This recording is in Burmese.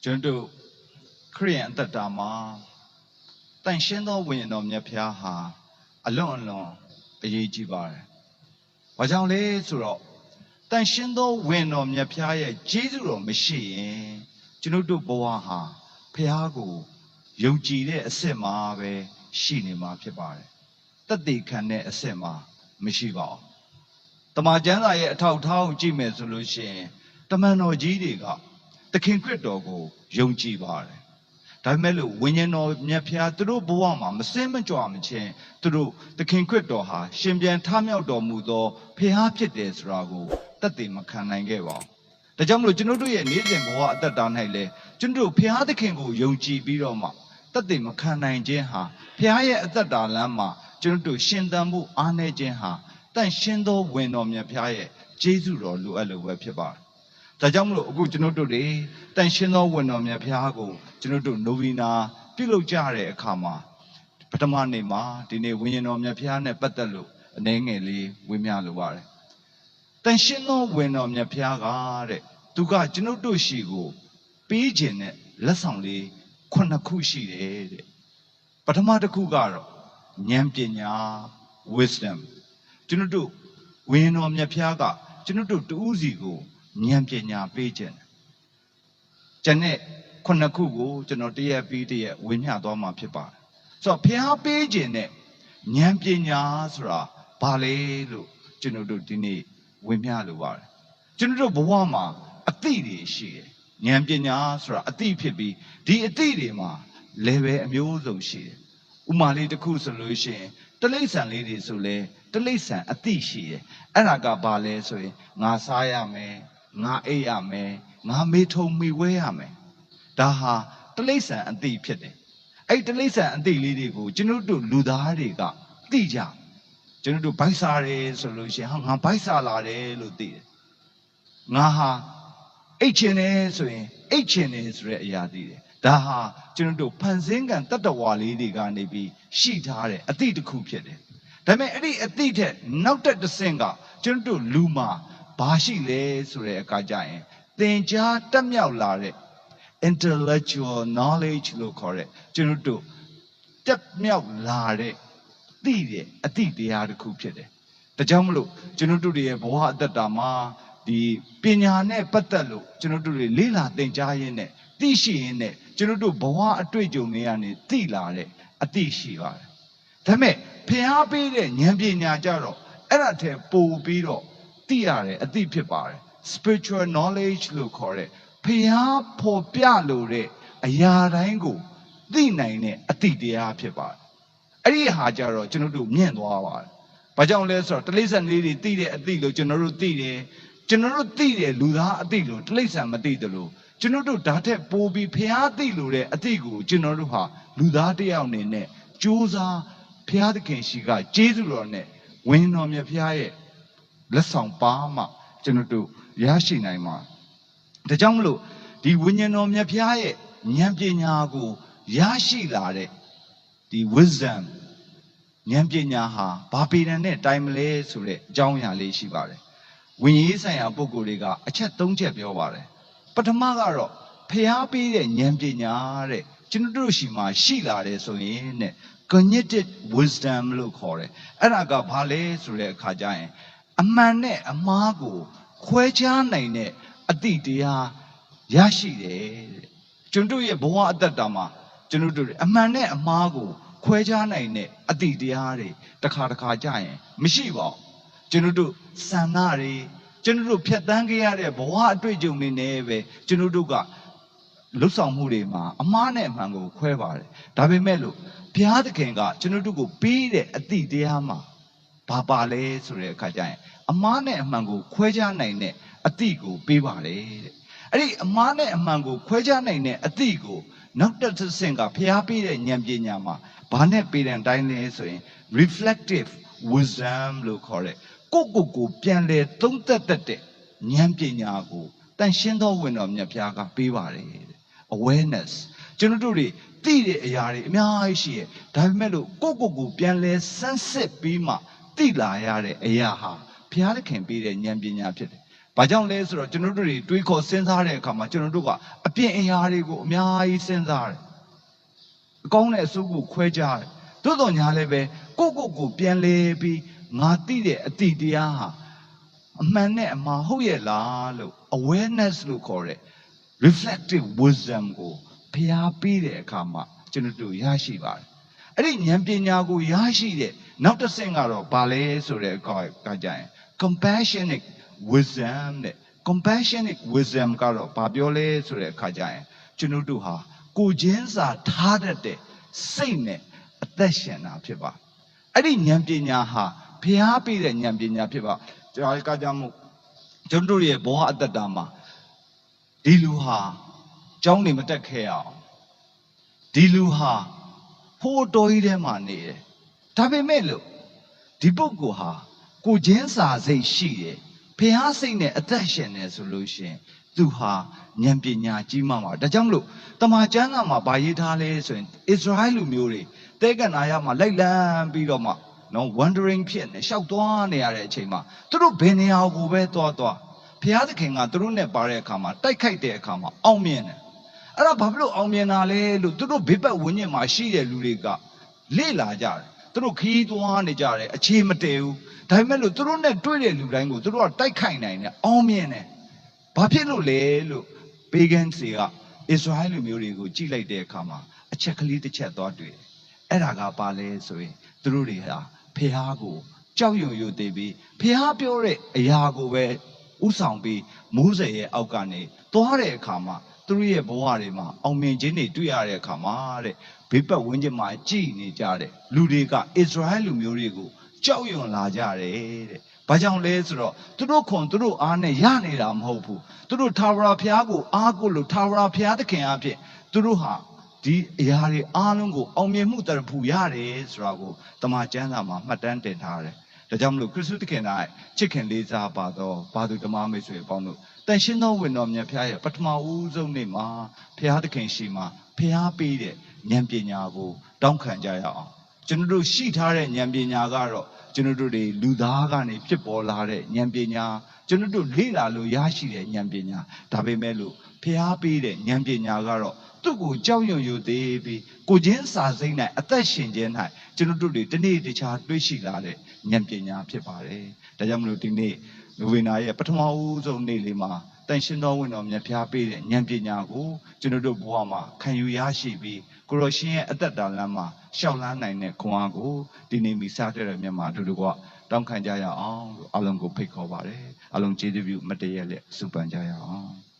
ကျွန်တော်ခရိယန်အသက်တာမှာတန်ရှင်းသောဝိညာဉ်တော်မြတ်ဖျားဟာအလွန်အရေးကြီးပါတယ်။ဘာကြောင့်လဲဆိုတော့တန်ရှင်းသောဝိညာဉ်တော်မြတ်ဖျားရဲ့ကျေးဇူးတော်မရှိရင်ကျွန်တော်တို့ဘဝဟာဖျားကိုယုံကြည်တဲ့အစစ်မှာပဲရှိနေမှာဖြစ်ပါတယ်။သက်သေခံတဲ့အစစ်မှာမရှိပါဘူး။တမန်ကျမ်းစာရဲ့အထောက်အထားကိုကြည့်မယ်ဆိုလို့ရှိရင်တမန်တော်ကြီးတွေကသခင်ခရစ်တော်ကိုယုံကြည်ပါတယ်။ဒါပေမဲ့လို့ဝိညာဉ်တော်မြတ်ဖျားသူတို့ဘဝမှာမစင်မကြွမချင်းသူတို့သခင်ခရစ်တော်ဟာရှင်ပြန်ထမြောက်တော်မူသောဖျားဖြစ်တယ်ဆိုတာကိုသက်သေမခံနိုင်ခဲ့ပါဘူး။ဒါကြောင့်မလို့ကျွန်တော်တို့ရဲ့နေ့စဉ်ဘဝအသက်တာ၌လည်းကျွန်တော်တို့ဖျားသခင်ကိုယုံကြည်ပြီးတော့မှသက်သေမခံနိုင်ခြင်းဟာဖျားရဲ့အသက်တာလမ်းမှာကျွန်တော်တို့ရှင်သန်မှုအားနည်းခြင်းဟာတန်ရှင်းသောဝိညာဉ်တော်မြတ်ဖျားရဲ့ကျေးဇူးတော်လိုအပ်လို့ပဲဖြစ်ပါတယ်။ဒါကြောင့်မလို့အခုကျွန်တော်တို့တွေတန်ရှင်းသောဝိညာဉ်တော်မြတ်ဖျားကိုကျွန်တော်တို့နိုဗီနာပြုလုပ်ကြတဲ့အခါမှာပထမနေ့မှာဒီနေ့ဝိညာဉ်တော်မြတ်ဖျားနဲ့ပတ်သက်လို့အနည်းငယ်လေးဝေမျှလိုပါတယ်။တန်ရှင်းသောဝိညာဉ်တော်မြတ်ဖျားကတဲ့သူကကျွန်တော်တို့ရှိကိုပေးခြင်းနဲ့လက်ဆောင်လေး9ခုရှိတယ်တဲ့ပထမတစ်ခုကတော့ဉာဏ်ပညာ wisdom ကျွန်တော်တို့ဝိညာဉ်တော်မြတ်ဖျားကကျွန်တော်တို့တူးစီကိုဉာဏ်ပညာပေးခြင်းကျန်တဲ့9ခုကိုကျွန်တော်တရက်ပြီးတရက်ဝေမျှသွားမှာဖြစ်ပါတယ်ဆိုတော့ဖျားပေးခြင်းနဲ့ဉာဏ်ပညာဆိုတာဘာလဲလို့ကျွန်တော်တို့ဒီနေ့ဝေမျှလိုပါတယ်ကျွန်တော်တို့ဘဝမှာအသိတွေရှိတယ်ဉာဏ်ပညာဆိုတာအသိဖြစ်ပြီးဒီအသိတွေမှာ level အမျိုးစုံရှိတယ်ဥမာလေးတစ်ခုဆိုလို့ရှိရင်တလိ္ဆန်လေးတွေဆိုလဲတလိ္ဆန်အသိရှိတယ်အဲ့ဒါကဘာလဲဆိုရင်ငါစားရမယ်ငါအိပ်ရမယ်ငါမေးထုံမိဝဲရမယ်ဒါဟာတလိ္ဆန်အသိဖြစ်တယ်အဲ့တလိ္ဆန်အသိလေးတွေကိုကျွန်တော်တို့လူသားတွေကသိကြကျွန်တော်တို့ဘိုက်စားတယ်ဆိုလို့ရှိရင်ဟာငါဘိုက်စားလာတယ်လို့သိတယ်ငါဟာအိတ်ချင်တယ်ဆိုရင်အိတ်ချင်တယ်ဆိုတဲ့အရာသိတယ်ဒါဟာကျွန်တော်တို့ဖန်ဆင်းကံတတ္တဝါလေးတွေကနေပြီးရှိထားတယ်အတိတစ်ခုဖြစ်တယ်ဒါပေမဲ့အဲ့ဒီအတိထက်နောက်တစ်ဆင့်ကကျွန်တော်တို့လူမှာဘာရှိလဲဆိုတဲ့အခါကျရင်သင်ကြားတက်မြောက်လာတဲ့ intellectual knowledge လို့ခေါ်တဲ့ကျွန်တော်တို့တက်မြောက်လာတဲ့သိတဲ့အတိတရားတစ်ခုဖြစ်တယ်ဒါကြောင့်မလို့ကျွန်တော်တို့ရဲ့ဘဝအတ္တမှာဒီပညာနဲ့ပတ်သက်လို့ကျွန်တော်တို့တွေလေ့လာသင်ကြားရင်းနဲ့သိရှိရင်းနဲ့ကျွန်တော်တို့ဘဝအတွေ့အကြုံတွေကနေသိလာတဲ့အသိရှိပါတယ်။ဒါပေမဲ့ဖျားပေးတဲ့ဉာဏ်ပညာကြတော့အဲ့ဒါတည်းပို့ပြီးတော့သိရတဲ့အသိဖြစ်ပါတယ်။ spiritual knowledge လို့ခေါ်တဲ့ဖျားဖော်ပြလို့တဲ့အရာတိုင်းကိုသိနိုင်တဲ့အသိတရားဖြစ်ပါတယ်။အဲ့ဒီဟာကြတော့ကျွန်တော်တို့မြင့်သွားပါတယ်။ဘာကြောင့်လဲဆိုတော့တလိ္ဆန်လေးတွေသိတဲ့အသိလို့ကျွန်တော်တို့သိတယ်။ကျွန်တော်တို့သိတယ်လူသားအသိလို့တလိ္ဆန်မသိတယ်လို့ကျွန်တော်တို့ဓာတ်ထက်ပိုပြီးဖျားသိလို့တဲ့အသိကိုကျွန်တော်တို့ဟာလူသားတစ်ယောက်အနေနဲ့ကြိုးစားဖျားသခင်ရှိကကျေးဇူးတော်နဲ့ဝိညာဉ်တော်မြတ်ဖျားရဲ့လက်ဆောင်ပါမှကျွန်တော်တို့ရရှိနိုင်မှာဒါကြောင့်မလို့ဒီဝိညာဉ်တော်မြတ်ဖျားရဲ့ဉာဏ်ပညာကိုရရှိလာတဲ့ဒီ wisdom ဉာဏ်ပညာဟာဘာပေတံနဲ့တိုင်မလဲဆိုတဲ့အကြောင်းအရာလေးရှိပါတယ်ဝိညာဉ်ရေးဆိုင်ရာပုဂ္ဂိုလ်တွေကအချက်၃ချက်ပြောပါတယ်ပထမကတော့ဖျားပေးတဲ့ဉာဏ်ပညာတဲ့ကျွန်တော်တို့ရှိမှရှိလာတယ်ဆိုရင်တဲ့ cognitive wisdom လို့ခေါ်တယ်အဲ့ဒါကဘာလဲဆိုတဲ့အခါကျရင်အမှန်နဲ့အမှားကိုခွဲခြားနိုင်တဲ့အသိတရားရရှိတယ်တဲ့ကျွန်တော်ရဲ့ဘဝအတ္တမှာကျွန်တော်တို့အမှန်နဲ့အမှားကိုခွဲခြားနိုင်တဲ့အသိတရားတွေတစ်ခါကြရင်မရှိပါဘူးကျွန်တော်တို့စံနာတွေကျွန်တော်တို့ဖြတ်တန်းခဲ့ရတဲ့ဘဝအတွေ့အကြုံတွေနဲ့ပဲကျွန်တော်တို့ကလွတ်ဆောင်မှုတွေမှာအမှားနဲ့အမှန်ကိုခွဲပါတယ်ဒါပေမဲ့လို့ဘုရားသခင်ကကျွန်တော်တို့ကိုပေးတဲ့အသိတရားမှာဘာပါလဲဆိုတဲ့အခါကျရင်အမှားနဲ့အမှန်ကိုခွဲခြားနိုင်တဲ့အသိကိုပေးပါတယ်တဲ့အဲ့ဒီအမှားနဲ့အမှန်ကိုခွဲခြားနိုင်တဲ့အသိကိုနောက်တစ်ဆင့်ကဘုရားပေးတဲ့ဉာဏ်ပညာမှာဘာနဲ့ပေးတဲ့အတိုင်းလဲဆိုရင် reflective wisdom လို့ခေါ်တဲ့ကိုပြန်လေသုံးသက်တဲ့ဉာဏ်ပညာကိုတန်ရှင်းသောဝိညာဉ်တော်မြတ်ဖျားကပေးပါတယ်တဲ့ awareness ကျွန်တော်တို့တွေသိတဲ့အရာတွေအများကြီးရှိရဲ့ဒါပေမဲ့လို့ကိုပြန်လေစမ်းစစ်ပြီးမှသိလာရတဲ့အရာဟာဘုရားသခင်ပေးတဲ့ဉာဏ်ပညာဖြစ်တယ် ဘာကြောင့်လဲဆိုတော့ကျွန်တော်တို့တွေတွေးခေါ်စဉ်းစားတဲ့အခါမှာကျွန်တော်တို့ကအပြင်အရာတွေကိုအများကြီးစဉ်းစားတယ်အကောင်းနဲ့အဆိုးကိုခွဲခြားတယ်သို့တော်ညာလည်းပဲကိုပြန်လဲပြီးငါသိတဲ့အတိတရားဟာအမှန်နဲ့အမှားဟုတ်ရဲ့လားလို့ awareness လို့ခေါ်တဲ့ reflective wisdom ကိုဖျားပြီးတဲ့အခါမှာကျွန်တော်တို့ရရှိပါတယ်အဲ့ဒီဉာဏ်ပညာကိုရရှိတဲ့နောက်တစ်ဆင့်ကတော့ဘာလဲဆိုတဲ့အခါကျရင် compassionate wisdom တဲ့ compassionate wisdom ကတော့ဘာပြောလဲဆိုတဲ့အခါကျရင်ကျွန်တော်တို့ဟာကိုချင်းစာထားတတ်တဲ့စိတ်နဲ့အသက်ရှင်တာဖြစ်ပါအဲ့ဒီဉာဏ်ပညာဟာဖျားပြီးတဲ့ဉာဏ်ပညာဖြစ်ပါကျွန်တော်ကကြောင့်မို့ကျွန်တော်ရဲ့ဘဝအတ္တမှာဒီလူဟာကျောင်းနေမတက်ခဲ့အောင်ဒီလူဟာဖိုးတော်ကြီးထဲမှာနေတယ်ဒါပေမဲ့လို့ဒီပုဂ္ဂိုလ်ဟာကိုချင်းစာစိတ်ရှိတယ်ဖျားစိတ်နဲ့အသက်ရှင်နေဆိုလို့ရှိရင်သူဟာဉာဏ်ပညာကြီးမှမှာဒါကြောင့်မလို့တမန်ကျမ်းစာမှာဗာရေးထားလဲဆိုရင်ဣသရေလလူမျိုးတွေတဲကနာရမှာလိုက်လံပြီးတော့မှနော် wandering ဖြစ်နေရှောက်သွားနေရတဲ့အချိန်မှာသူတို့ဘယ်နေရာကိုပဲသွားဘုရားသခင်ကသူတို့နဲ့ပါတဲ့အခါမှာတိုက်ခိုက်တဲ့အခါမှာအောင်မြင်တယ်အဲ့ဒါဘာဖြစ်လို့အောင်မြင်တာလဲလို့သူတို့ဘေးပတ်ဝန်းကျင်မှာရှိတဲ့လူတွေကလေ့လာကြတယ်သူတို့ခီးသွားနေကြတယ်အခြေမတည်ဘူးဒါပေမဲ့လို့သူတို့နဲ့တွေ့တဲ့လူတိုင်းကိုသူတို့ကတိုက်ခိုက်နိုင်တယ်အောင်မြင်တယ်ဘာဖြစ်လို့လဲလို့ဘေဂန်စီကဣသရေလလူမျိုးတွေကိုကြည့်လိုက်တဲ့အခါမှာအချက်ကလေးတစ်ချက်သွားတွေ့တယ်အဲ့ဒါကဘာလဲဆိုရင်သူတို့တွေဟာဖះကိုကြောက်ရွံ့သေးပြီးဖះပြောတဲ့အရာကိုပဲဥဆောင်ပြီးမိုးစေရဲ့အောက်ကနေသွားတဲ့အခါမှာသူတို့ရဲ့ဘဝတွေမှာအောင်မြင်ခြင်းတွေတွေ့ရတဲ့အခါမှာတဲ့ဘေးပတ်ဝန်းကျင်မှာကြည်နေကြတဲ့လူတွေကဣသရေလလူမျိုးတွေကိုကြောက်ရွံ့လာကြတယ်တဲ့။ဘာကြောင့်လဲဆိုတော့သူတို့ခွန်သူတို့အားနဲ့ရနေတာမဟုတ်ဘူး။သူတို့ထာဝရဘုရားကိုအားကိုလို့ထာဝရဘုရားသခင်အဖြစ်သူတို့ဟာဒီအရာတွေအားလုံးကိုအောင်မြင်မှုတရဖူရတယ်ဆိုတာကိုတမန်ကျမ်းစာမှာမှတ်တမ်းတင်ထားတယ်။ဒါကြောင့်မလို့ခရစ်တုသခင်၌ချစ်ခင်လေးစားပါသောဘာသူဓမ္မမိတ်ဆွေအပေါင်းတို့တန်ရှင်းသောဝင်တော်မြတ်ဖျားရဲ့ပထမဦးဆုံးနေ့မှာဘုရားသခင်ရှိမှဘုရားပေးတဲ့ဉာဏ်ပညာကိုတောင်းခံကြရအောင်ကျွန်တော်တို့ရှိထားတဲ့ဉာဏ်ပညာကတော့ကျွန်တော်တို့တွေလူသားကနေဖြစ်ပေါ်လာတဲ့ဉာဏ်ပညာကျွန်တော်တို့လေ့လာလို့ရရှိတဲ့ဉာဏ်ပညာဒါပေမဲ့လို့ဘုရားပေးတဲ့ဉာဏ်ပညာကတော့သူ့ကိုကြောက်ရွံ့သေးပြီးကိုချင်းစာစိမ့်၌အသက်ရှင်ခြင်း၌ကျွန်တော်တို့တွေတနေ့တခြားတွေးရှိလာတဲ့ဉာဏ်ပညာဖြစ်ပါတယ်ဒါကြောင့်မလို့ဒီနေ့နိုဝင်ဘာရဲ့ပထမဦးဆုံးနေ့လေးမှာတန်ရှင်းသောဝင်တော်မြတ်ဖျားပေးတဲ့ဉာဏ်ပညာကိုကျွန်တော်တို့ဘဝမှာခံယူရရှိပြီးကိုရရှင်ရဲ့အသက်တာလမ်းမှာရှောက်လန်းနိုင်တဲ့ခွန်အားကိုဒီနေ့မိစားတဲ့မြတ်မှာအတူတူကတောင်းခံကြရအောင်လို့အလုံးကိုဖိတ်ခေါ်ပါတယ်အလုံးကျေးဇူးပြုမတည့်ရလက်စုပန်ကြရအောင်